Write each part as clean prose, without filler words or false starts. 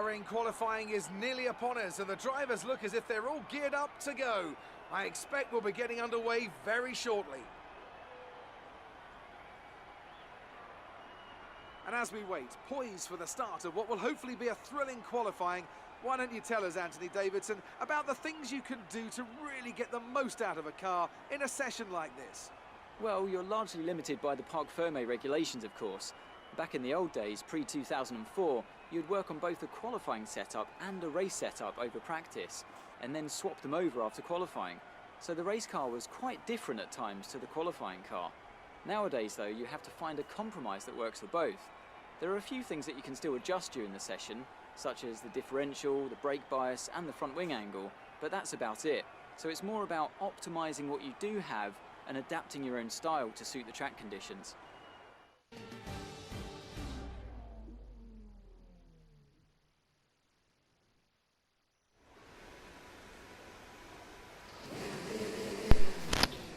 Bahrain qualifying is nearly upon us and the drivers look as if they're all geared up to go. I expect we'll be getting underway very shortly. And as we wait, poised for the start of what will hopefully be a thrilling qualifying, why don't you tell us, Anthony Davidson, about the things you can do to really get the most out of a car in a session like this? Well, you're largely limited by the Parc Fermé regulations, of course. Back in the old days, pre-2004, you'd work on both a qualifying setup and a race setup over practice, and then swap them over after qualifying. So the race car was quite different at times to the qualifying car. Nowadays, though, you have to find a compromise that works for both. There are a few things that you can still adjust during the session, such as the differential, the brake bias, and the front wing angle, but that's about it. So it's more about optimizing what you do have and adapting your own style to suit the track conditions.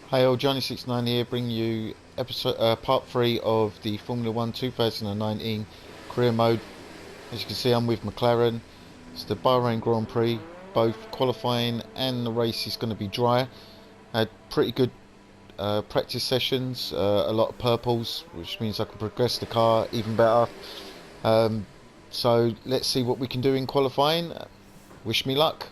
Hey all, Johnny69 here, bringing you part 3 of the Formula 1 2019 career mode. As you can see, I'm with McLaren. It's the Bahrain Grand Prix. Both qualifying and the race is going to be dry. Had pretty good practice sessions, a lot of purples, which means I can progress the car even better. So let's see what we can do in qualifying. Wish me luck.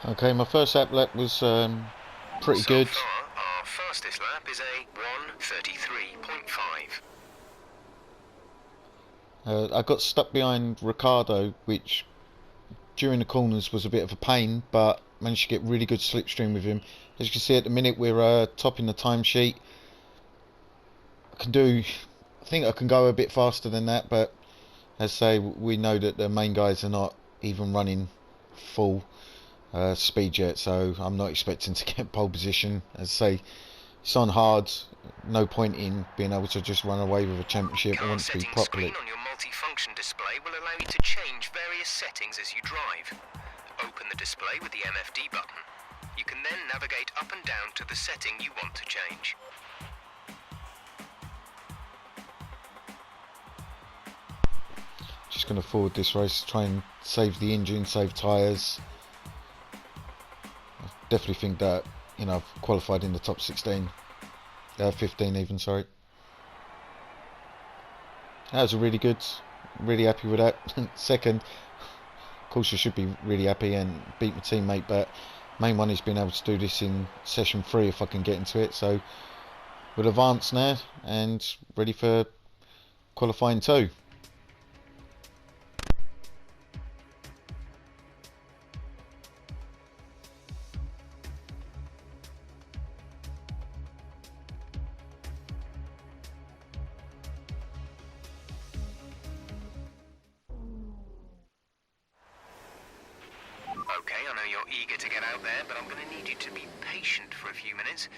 Okay, my first lap was pretty good. So far, our fastest lap is a 1:33.5. I got stuck behind Ricardo, which during the corners was a bit of a pain, but managed to get really good slipstream with him. As you can see at the minute, we're topping the timesheet. I think I can go a bit faster than that, but as I say, we know that the main guys are not even running full speed yet, so I'm not expecting to get pole position. As I say, it's on hard, no point in being able to just run away with a championship. I want it to be properly. Screen on your multi-function display will allow you to change various settings as you drive. Open the display with the MFD button. You can then navigate up and down to the setting you want to change. Just going to forward this race, try and save the engine, save tyres. I definitely think that, you know, I've qualified in the top 16, 15 even, sorry. That was really good, really happy with that. Second, of course I should be really happy and beat my teammate, but main one is being able to do this in session 3 if I can get into it. So we'll advance now and ready for qualifying 2. Okay, I know you're eager to get out there, but I'm going to need you to be patient for a few minutes.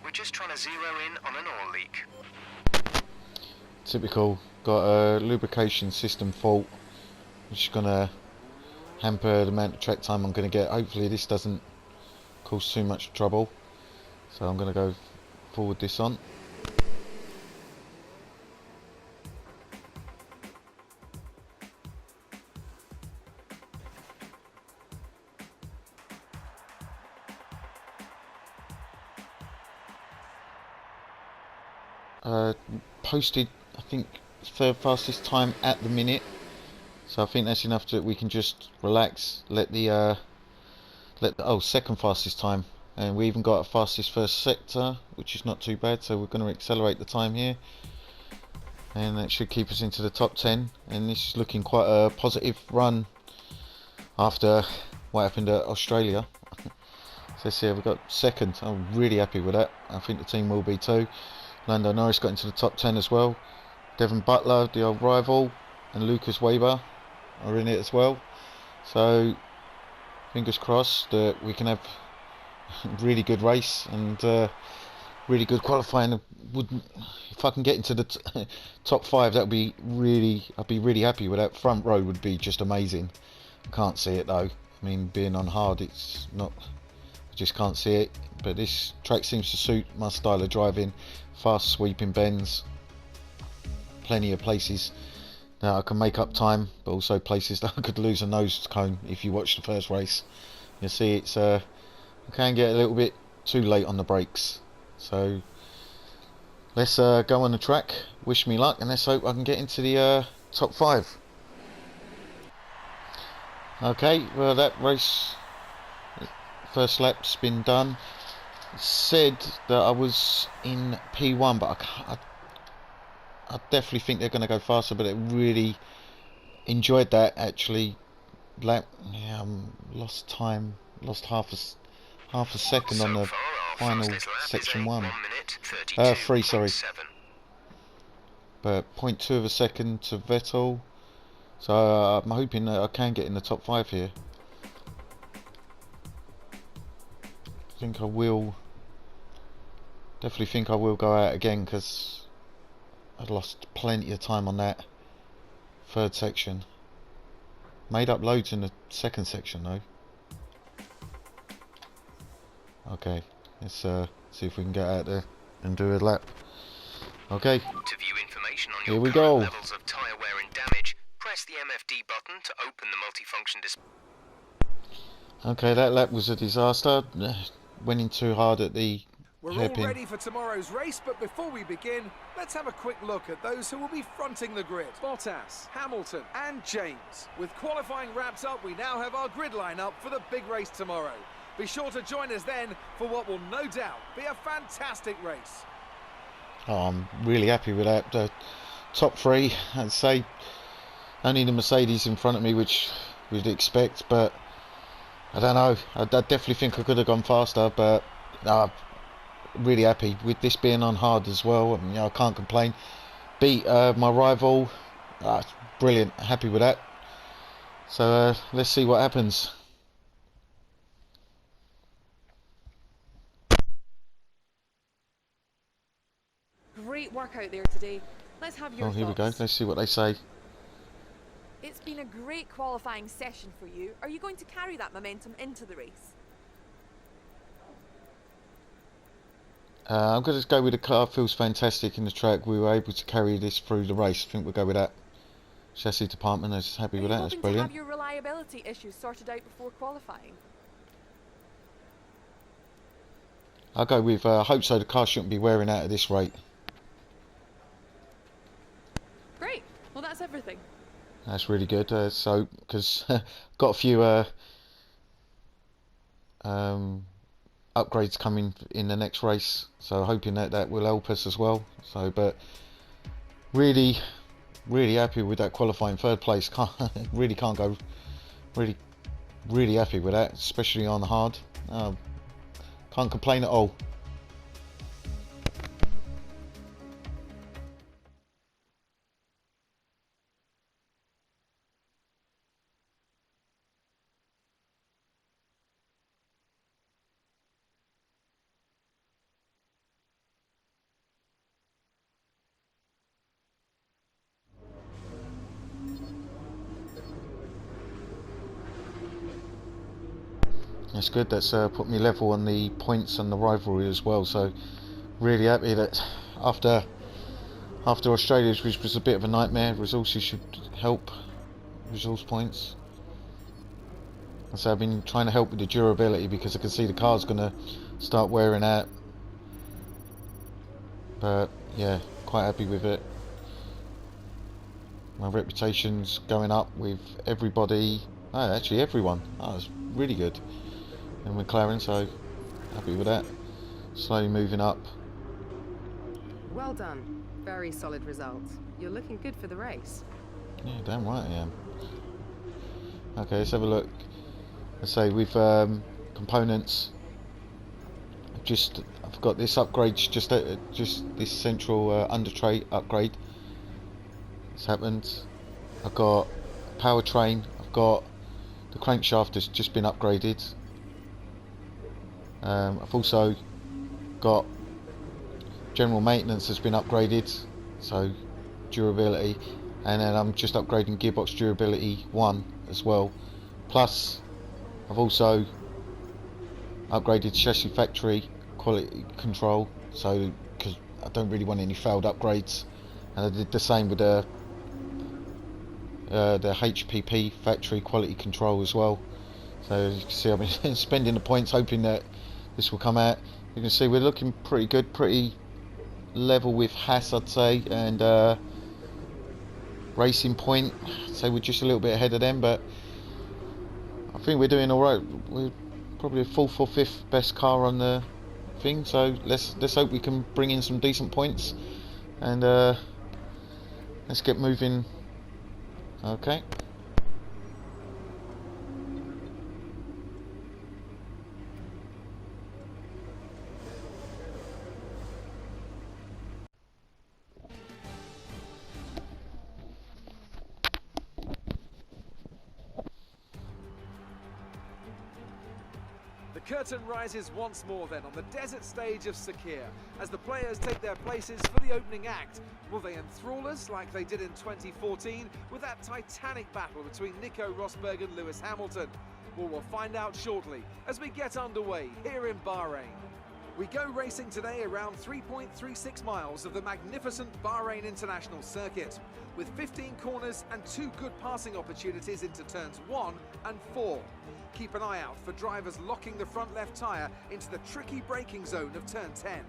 We're just trying to zero in on an oil leak. Typical, got a lubrication system fault, which is going to hamper the amount of track time I'm going to get. Hopefully this doesn't cause too much trouble, so I'm going to go forward this on. Posted, I think, 3rd fastest time at the minute, so I think that's enough that we can just relax. Let the 2nd fastest time, and we even got a fastest first sector, which is not too bad. So we're going to accelerate the time here, and that should keep us into the top 10. And this is looking quite a positive run after what happened at Australia. So let's see, we've got 2nd. I'm really happy with that. I think the team will be too. Lando Norris got into the top 10 as well. Devon Butler, the old rival, and Lucas Weber are in it as well. So fingers crossed that we can have a really good race and really good qualifying. Wouldn't, if I can get into the top 5, that would be really, I'd be really happy with that. Front row would be just amazing. I can't see it though. I mean, being on hard, it's not, I just can't see it. But this track seems to suit my style of driving. Fast sweeping bends, plenty of places that I can make up time, but also places that I could lose a nose cone. If you watch the first race, you'll see it's I can get a little bit too late on the brakes. So let's go on the track, wish me luck, and let's hope I can get into the top 5. Okay, well, that race, first lap's been done. It said that I was in P1, but I definitely think they're going to go faster, but I really enjoyed that actually. Lap, yeah, lost time, lost half a second on the final section 1. 3, sorry. But 0.2 of a second to Vettel. So I'm hoping that I can get in the top 5 here. I think I will. Definitely think I will go out again because I lost plenty of time on that third section. Made up loads in the second section though. Okay, let's see if we can get out there and do a lap. Okay, To view information on here your we current go. levels of tyre wear and damage, press the MFD button to open the multifunction display. Okay, that lap was a disaster. Went in too hard at the We're all hairpin. ready for tomorrow's race, but before we begin, let's have a quick look at those who will be fronting the grid. Bottas, Hamilton and James. With qualifying wrapped up, we now have our grid lineup for the big race tomorrow. Be sure to join us then for what will no doubt be a fantastic race. Oh, I'm really happy with that. The top 3, I'd say only the Mercedes in front of me, which we'd expect, but I don't know. I definitely think I could have gone faster, but really happy with this being on hard as well. And, I can't complain. Beat my rival. Brilliant. Happy with that. So let's see what happens. Great work out there today. Let's have your Oh, here we go. thoughts. Let's see what they say. It's been a great qualifying session for you. Are you going to carry that momentum into the race? I'm going to go with the car. Feels fantastic in the track. We were able to carry this through the race. I think we'll go with that. Chassis department is happy with that. That's Are you hoping to brilliant. have your reliability issues sorted out before qualifying? I'll go with hope so. The car shouldn't be wearing out at this rate. Great. Well, that's everything. That's really good. So, because got a few upgrades coming in the next race, so hoping that will help us as well. So, but really happy with that qualifying third place. Really can't go. Really happy with that, especially on hard. Can't complain at all. That's good. That's put me level on the points and the rivalry as well. So really happy that after Australia, which was a bit of a nightmare, resources should help. Resource points. So I've been trying to help with the durability because I can see the car's going to start wearing out. But yeah, quite happy with it. My reputation's going up with everybody. Oh, actually everyone. Oh, it's really good. And McLaren, so happy with that. Slowly moving up. Well done. Very solid results. You're looking good for the race. Yeah, damn right I am. Okay, let's have a look. Let's say with components. I've got this upgrade, just this central under tray upgrade. It's happened. I've got powertrain. I've got the crankshaft has just been upgraded. I've also got general maintenance has been upgraded, so durability, and then I'm just upgrading gearbox durability 1 as well. Plus I've also upgraded chassis factory quality control, so because I don't really want any failed upgrades, and I did the same with the HPP factory quality control as well. So as you can see, I've been spending the points hoping that this will come out. You can see we're looking pretty good, pretty level with Haas, I'd say, and Racing Point. I'd say we're just a little bit ahead of them, but I think we're doing all right. We're probably a 4th or 5th best car on the thing, so let's hope we can bring in some decent points, and let's get moving. Okay. The curtain rises once more then on the desert stage of Sakir as the players take their places for the opening act. Will they enthrall us like they did in 2014 with that titanic battle between Nico Rosberg and Lewis Hamilton? Well, we'll find out shortly as we get underway here in Bahrain. We go racing today around 3.36 miles of the magnificent Bahrain International Circuit, with 15 corners and 2 good passing opportunities into turns 1 and 4. Keep an eye out for drivers locking the front left tyre into the tricky braking zone of turn 10.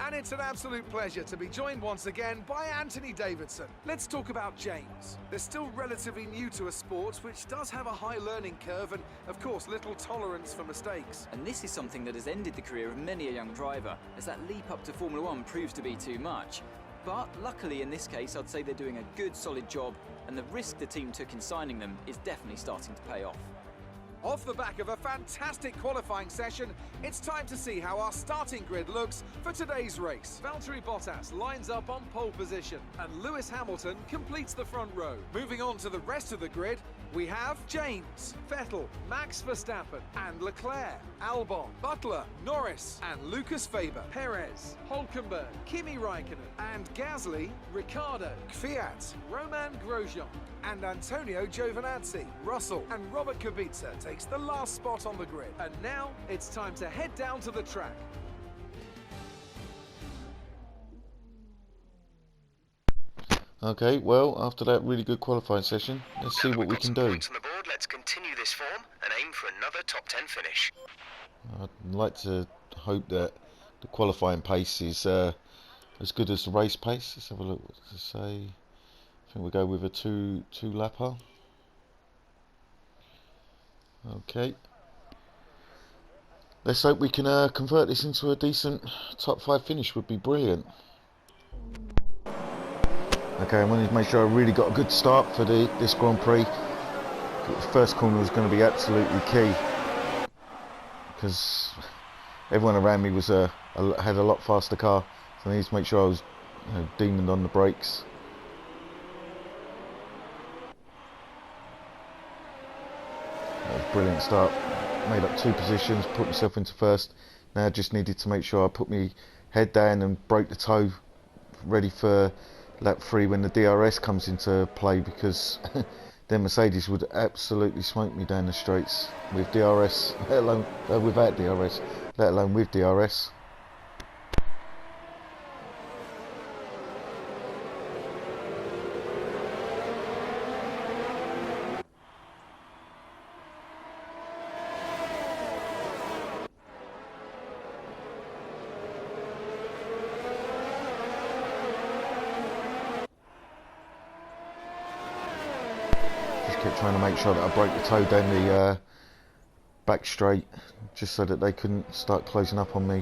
And it's an absolute pleasure to be joined once again by Anthony Davidson. Let's talk about James. They're still relatively new to a sport which does have a high learning curve and, of course, little tolerance for mistakes. And this is something that has ended the career of many a young driver, as that leap up to Formula 1 proves to be too much. But luckily in this case, I'd say they're doing a good solid job, and the risk the team took in signing them is definitely starting to pay off. Off the back of a fantastic qualifying session, it's time to see how our starting grid looks for today's race. Valtteri Bottas lines up on pole position, and Lewis Hamilton completes the front row. Moving on to the rest of the grid, we have James, Vettel, Max Verstappen and Leclerc, Albon, Butler, Norris and Lucas Faber, Perez, Hülkenberg, Kimi Raikkonen and Gasly, Ricciardo, Kvyat, Roman Grosjean and Antonio Giovinazzi. Russell and Robert Kubica takes the last spot on the grid. And now it's time to head down to the track. Okay, well, after that really good qualifying session, let's see what we can do. Points on the board. Let's continue this form and aim for another top 10 finish. I'd like to hope that the qualifying pace is as good as the race pace. Let's have a look what to say. I think we'll go with a two lapper. Okay. Let's hope we can convert this into a decent top 5 finish. Would be brilliant. Okay, I wanted to make sure I really got a good start for this Grand Prix. The first corner was going to be absolutely key, because everyone around me was had a lot faster car, so I needed to make sure I was demoned on the brakes. That was a brilliant start. Made up 2 positions, put myself into first. Now I just needed to make sure I put my head down and broke the toe, ready for lap 3 when the DRS comes into play, because then Mercedes would absolutely smoke me down the straights with DRS, let alone without DRS, let alone with DRS. Kept trying to make sure that I broke the toe down the back straight, just so that they couldn't start closing up on me.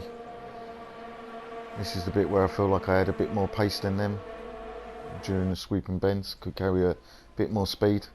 This is the bit where I feel like I had a bit more pace than them during the sweeping bends, could carry a bit more speed.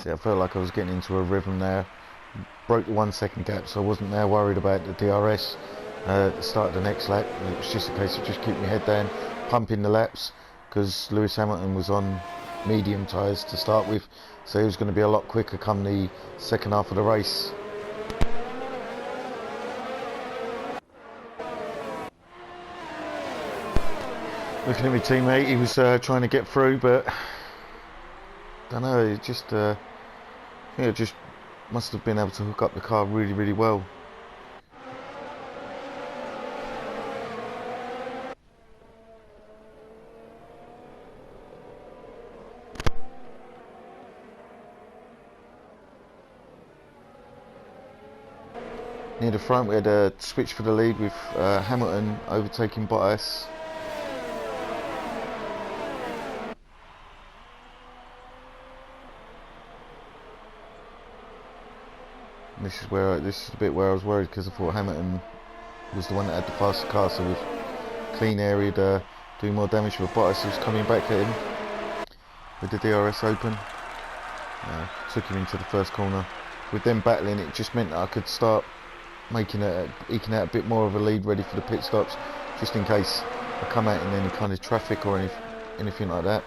See, I felt like I was getting into a rhythm there. Broke the 1 second gap, so I wasn't now worried about the DRS at the start of the next lap. It was just a case of just keeping my head down, pumping the laps, because Lewis Hamilton was on medium tyres to start with, so he was going to be a lot quicker come the second half of the race. Looking at my teammate, he was trying to get through, but I don't know, it just just must have been able to hook up the car really, really well. Near the front we had a switch for the lead with Hamilton overtaking Bottas. This is the bit where I was worried, because I thought Hamilton was the one that had the faster car, so with clean air he'd do more damage, but Bottas was coming back at him with the DRS open. Took him into the first corner. With them battling, it just meant that I could start eking out a bit more of a lead ready for the pit stops, just in case I come out in any kind of traffic or anything like that.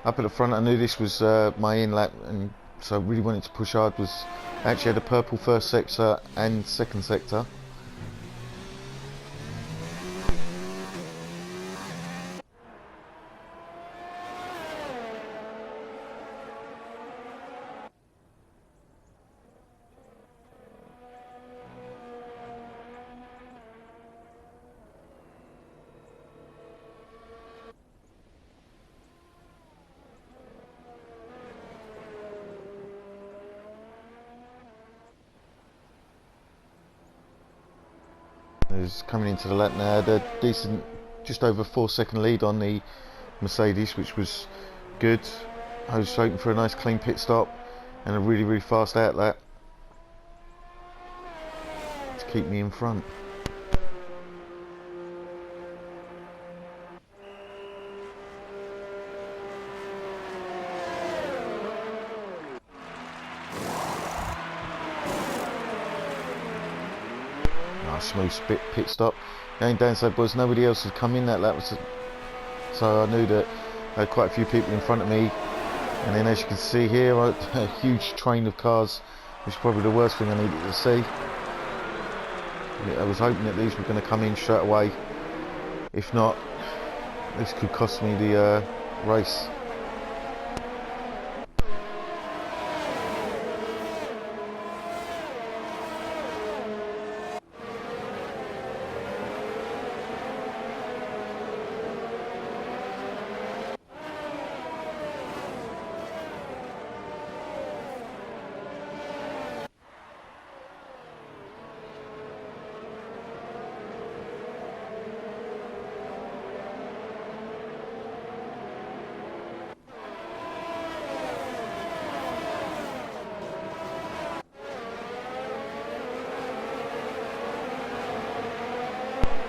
Up at the front, I knew this was my in lap, and so I really wanted to push hard. I actually had a purple first sector and second sector. Is coming into the lap now. They're decent, just over 4 second lead on the Mercedes, which was good. I was hoping for a nice clean pit stop and a really, really fast out lap to keep me in front. Smooth pit stop. The only downside was nobody else had come in that lap, so I knew that I had quite a few people in front of me, and then as you can see here, a huge train of cars, which is probably the worst thing I needed to see. I was hoping that these were going to come in straight away. If not, this could cost me the race.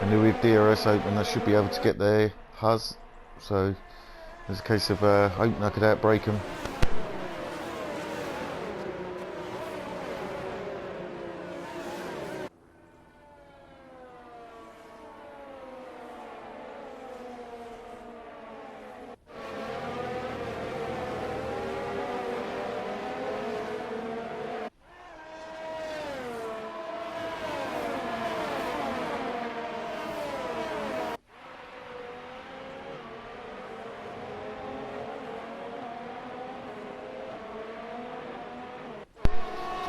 And with DRS open, I should be able to get their Huz, so it's a case of hoping I could outbrake them.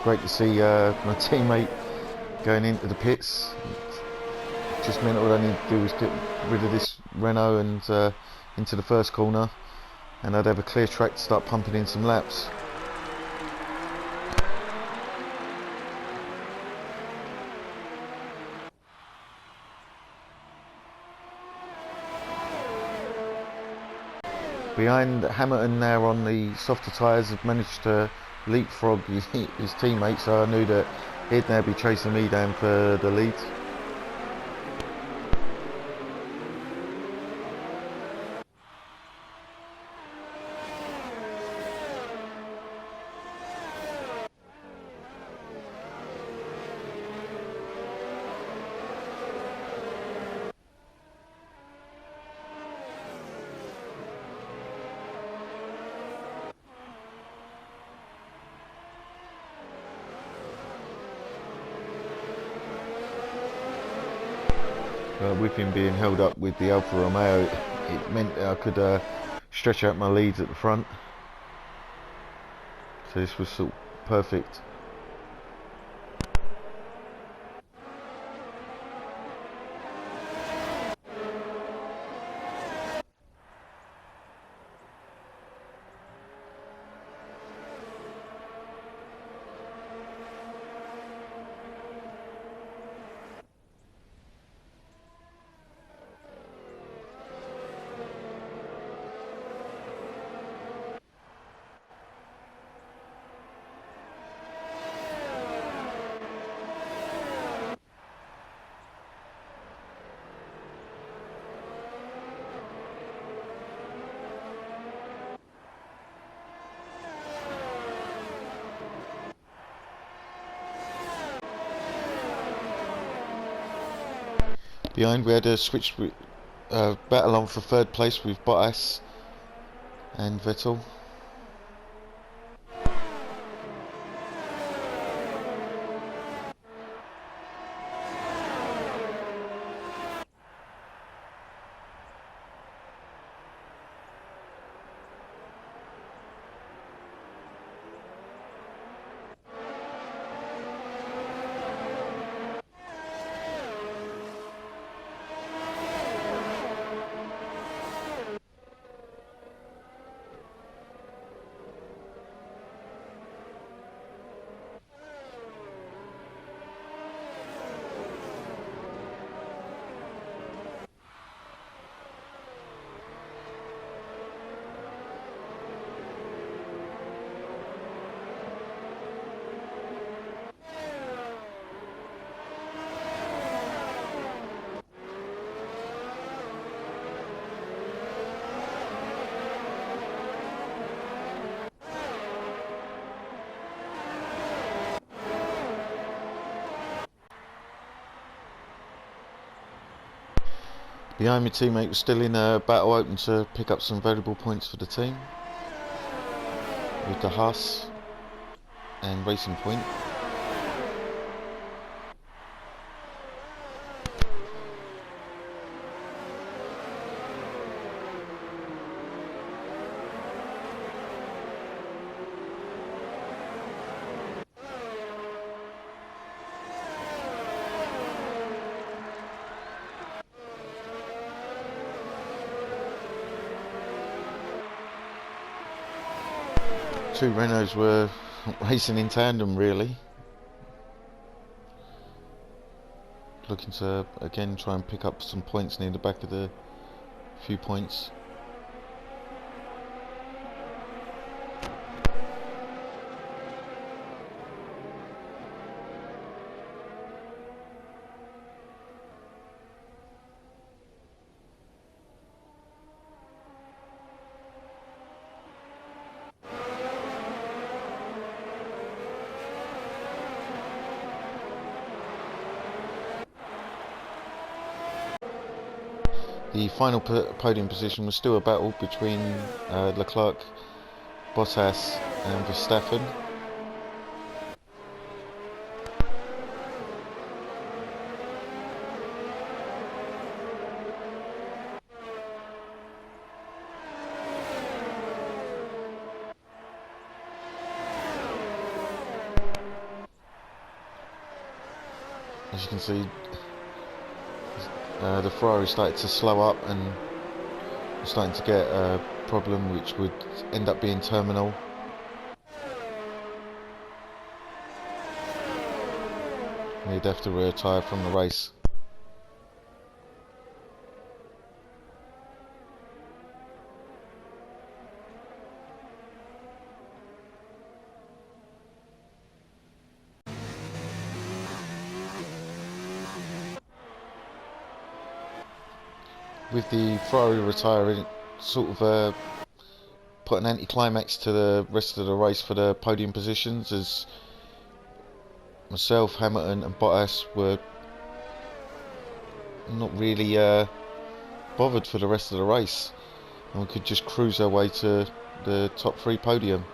Great to see my teammate going into the pits. It just meant all I needed to do was get rid of this Renault and into the first corner, and I'd have a clear track to start pumping in some laps. Behind Hamilton now on the softer tyres, have managed to leapfrog his teammate, so I knew that he'd now be chasing me down for the lead. with him being held up with the Alfa Romeo, it meant that I could stretch out my leads at the front. So this was sort of perfect. Behind we had a switch battle on for third place with Bottas and Vettel. Behind my teammate was still in a battle, open to pick up some valuable points for the team with the Haas and Racing Point. Two Renaults were racing in tandem, really. Looking to again try and pick up some points near the back of the few points. The final podium position was still a battle between Leclerc, Bottas and Verstappen. As you can see, the Ferrari started to slow up and was starting to get a problem which would end up being terminal. And he'd have to retire from the race. With the Ferrari retiring, sort of put an anticlimax to the rest of the race for the podium positions, as myself, Hamilton and Bottas were not really bothered for the rest of the race, and we could just cruise our way to the top three podium.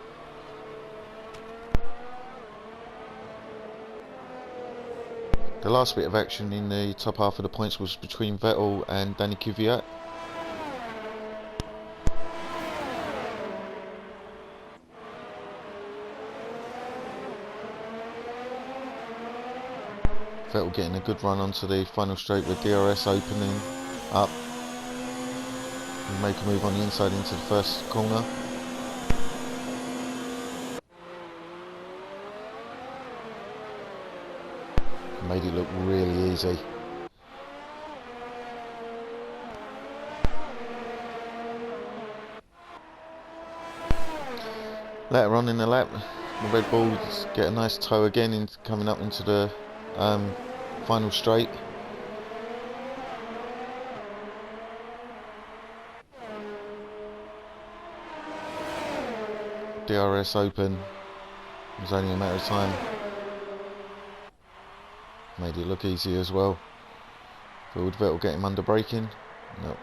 The last bit of action in the top half of the points was between Vettel and Danny Kvyat. Vettel getting a good run onto the final straight with DRS opening up. And make a move on the inside into the first corner. Made it look really easy. Later on in the lap, the Red Bulls get a nice toe again in coming up into the final straight. DRS open. It was only a matter of time. Made it look easy as well. Would Vettel get him under braking? No.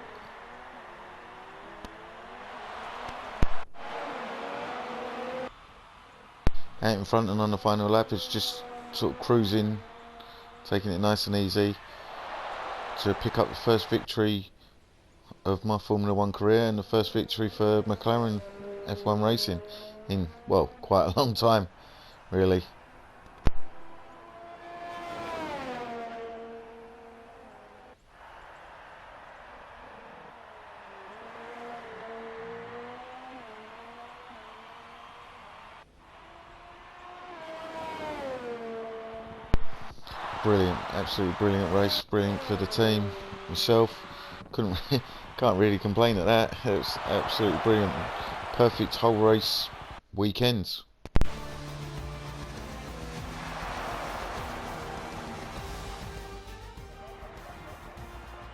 Out in front and on the final lap is just sort of cruising, taking it nice and easy to pick up the first victory of my Formula 1 career and the first victory for McLaren F1 racing in, well, quite a long time, really. Brilliant, absolutely brilliant race, brilliant for the team. Myself, can't really complain at that. It was absolutely brilliant, perfect whole race weekends.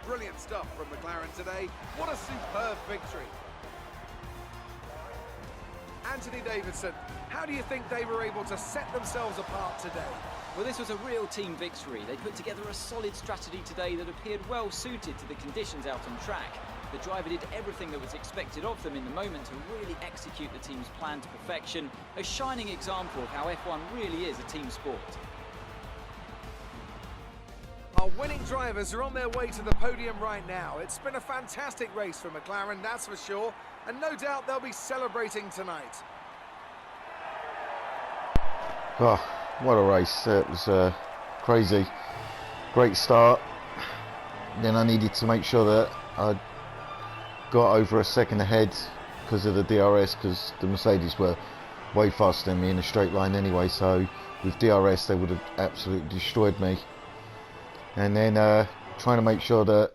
Brilliant stuff from McLaren today. What a superb victory. Anthony Davidson, how do you think they were able to set themselves apart today? Well, this was a real team victory. They put together a solid strategy today that appeared well suited to the conditions out on track. The driver did everything that was expected of them in the moment to really execute the team's plan to perfection. A shining example of how F1 really is a team sport. Our winning drivers are on their way to the podium right now. It's been a fantastic race for McLaren, that's for sure, and no doubt they'll be celebrating tonight. Oh, what a race. It was crazy. Great start. Then I needed to make sure that I got over a second ahead because of the DRS, because the Mercedes were way faster than me in a straight line anyway, so with DRS they would have absolutely destroyed me. And then trying to make sure that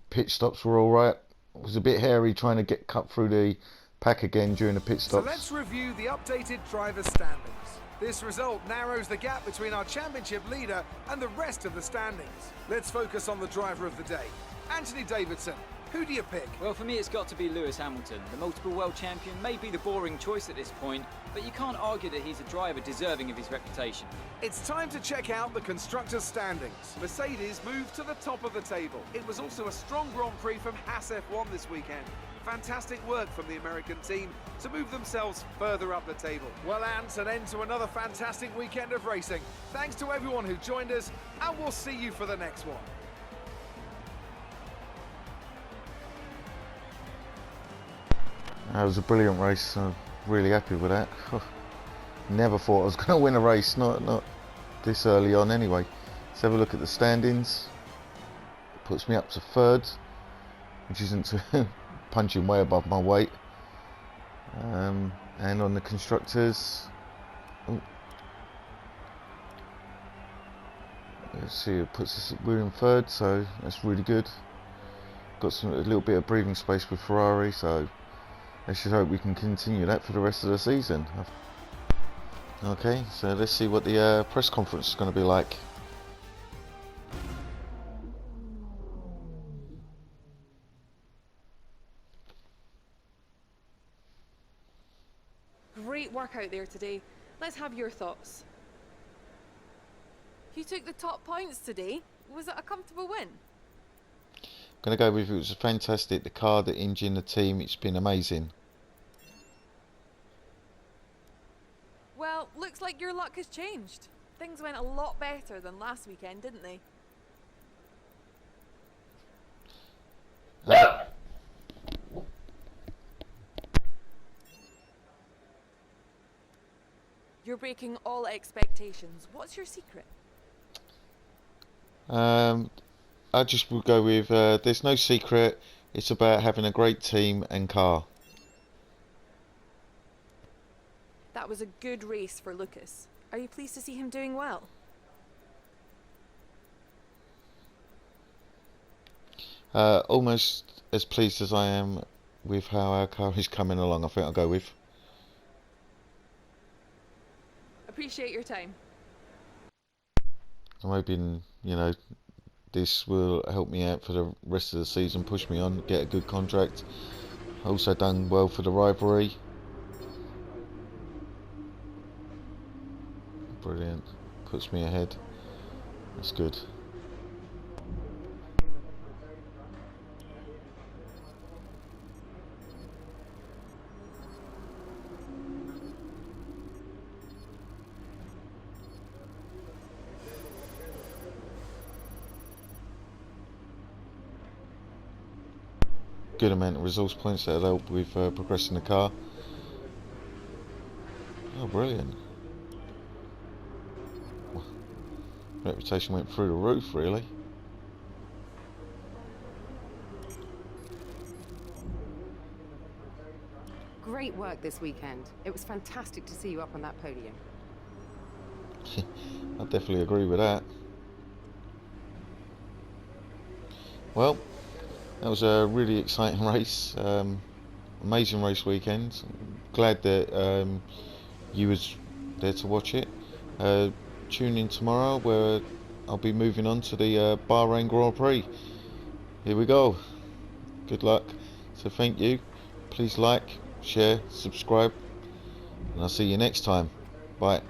pit stops were alright. It was a bit hairy trying to get cut through the pack again during the pit stops. So let's review the updated driver's standings. This result narrows the gap between our championship leader and the rest of the standings. Let's focus on the driver of the day. Anthony Davidson, who do you pick? Well, for me it's got to be Lewis Hamilton. The multiple world champion may be the boring choice at this point, but you can't argue that he's a driver deserving of his reputation. It's time to check out the constructors' standings. Mercedes moved to the top of the table. It was also a strong Grand Prix from Haas F1 this weekend. Fantastic work from the American team to move themselves further up the table. Well, Ant, an end to another fantastic weekend of racing. Thanks to everyone who joined us, and we'll see you for the next one. That was a brilliant race. I'm really happy with that. Never thought I was going to win a race, not this early on anyway. Let's have a look at the standings. It puts me up to third, which isn't punching way above my weight. And on the constructors, let's see, it puts us, we're in third, so that's really good. Got a little bit of breathing space with Ferrari, so let's just hope we can continue that for the rest of the season. Okay, so let's see what the press conference is going to be like. Great work out there today. Let's have your thoughts. You took the top points today. Was it a comfortable win? I'm going to go with it was fantastic. The car, the engine, the team, it's been amazing. Well, looks like your luck has changed. Things went a lot better than last weekend, didn't they? You're breaking all expectations. What's your secret? I just will go with there's no secret. It's about having a great team and car. That was a good race for Lucas. Are you pleased to see him doing well? Almost as pleased as I am with how our car is coming along. I think I'll go with. Appreciate your time. I'm hoping, you know, this will help me out for the rest of the season, push me on, get a good contract. Also done well for the rivalry. Brilliant. Puts me ahead. That's good. Good amount of resource points that'll help with progressing the car. Oh, brilliant. Reputation went through the roof, really. Great work this weekend. It was fantastic to see you up on that podium. I definitely agree with that. Well, that was a really exciting race. Amazing race weekend. Glad that you was there to watch it. Tune in tomorrow where I'll be moving on to the Bahrain Grand Prix. Here we go. Good luck. So thank you. Please like, share, subscribe, and I'll see you next time. Bye.